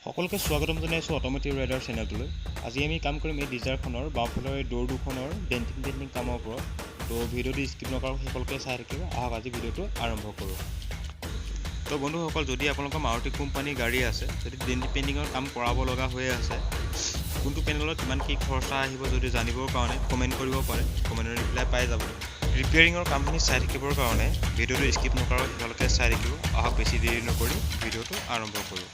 সকলোকে স্বাগতম জনাইছোঁ অটোমোটিভ ৰাইডাৰ চেনেলটোলৈ। আজি আমি কাম কৰিম এই ডিজায়াৰখনৰ বাওঁফালৰ এই ড'ৰ দুখনৰ ডেণ্টিং কামৰ ওপৰত। তো ভিডিঅ'টো স্কিপ নকৰাকৈ সকলোকে চাই থাকিব। আহক আজি ভিডিঅ'টো আৰম্ভ কৰোঁ। তো বন্ধুসকল, যদি আপোনালোকৰ মাৰুতি কোম্পানীৰ গাড়ী আছে, যদি ডেণ্টিং পেইণ্টিঙৰ কাম কৰাব লগা হৈ আছে, কোনটো পেনেলত কিমান কি খৰচা আহিব যদি জানিবৰ কাৰণে কমেণ্ট কৰিব পাৰে, কমেণ্টৰ ৰিপ্লাই পাই যাব। ৰিপেয়াৰিঙৰ কামখিনি চাই থাকিবৰ কাৰণে ভিডিঅ'টো স্কিপ নকৰাকৈ সকলোকে চাই থাকিব। আহক বেছি দেৰি নকৰি ভিডিঅ'টো আৰম্ভ কৰোঁ।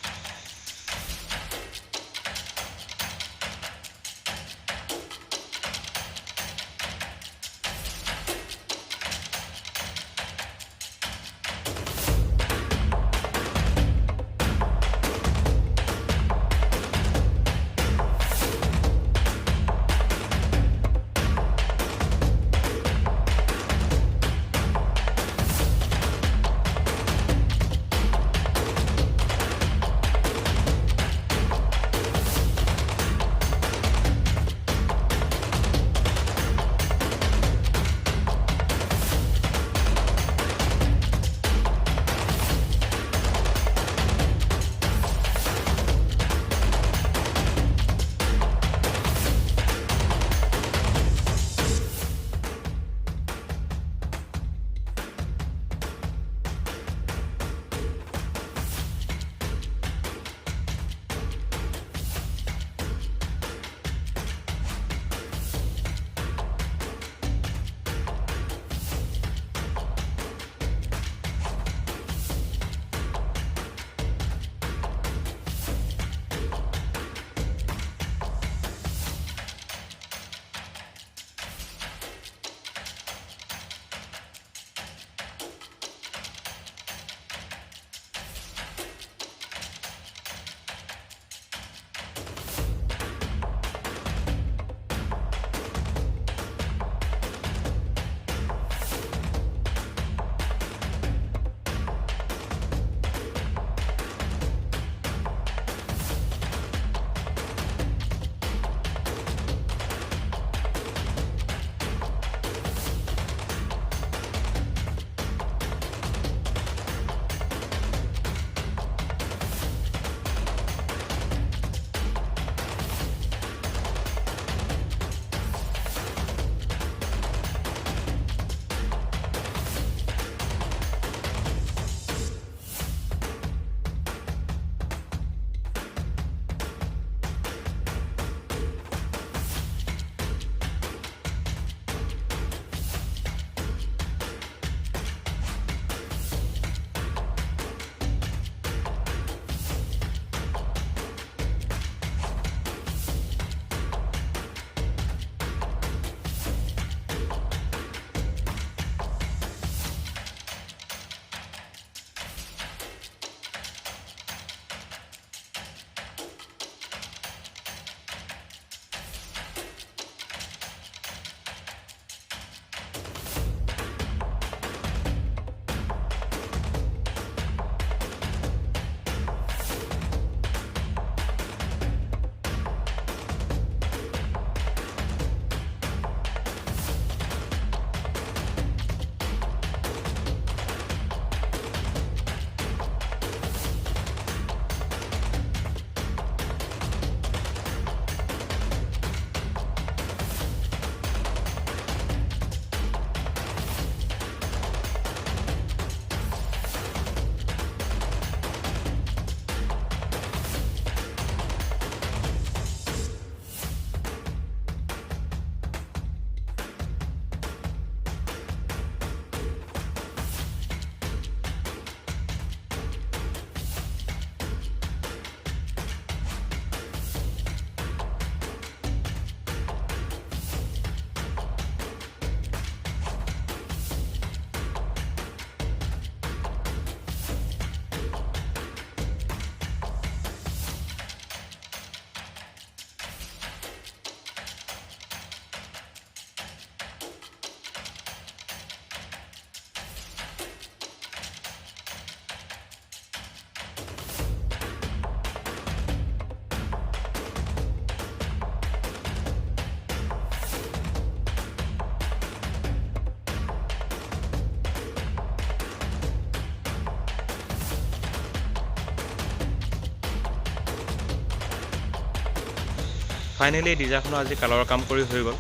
ফাইনেলি ডিজাৰখনৰ আজি কালাৰৰ কাম কৰি হৈ গ'ল।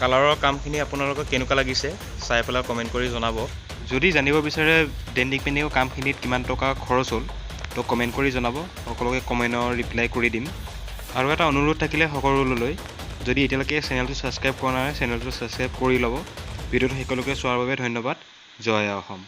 কালাৰৰ কামখিনি আপোনালোকক কেনেকুৱা লাগিছে চাই পেলাই কমেণ্ট কৰি জনাব। যদি জানিব বিচাৰে ডেণ্টিং পেইণ্টিঙৰ কামখিনিত কিমান টকা খৰচ হ'ল তো কমেণ্ট কৰি জনাব, সকলোকে কমেণ্টৰ ৰিপ্লাই কৰি দিম। আৰু এটা অনুৰোধ থাকিলে সকলোলৈ, যদি এতিয়ালৈকে চেনেলটো ছাবস্ক্ৰাইব কৰা নাই চেনেলটো ছাবস্ক্ৰাইব কৰি ল'ব। ভিডিঅ'টো সকলোকে চোৱাৰ বাবে ধন্যবাদ। জয় অসম।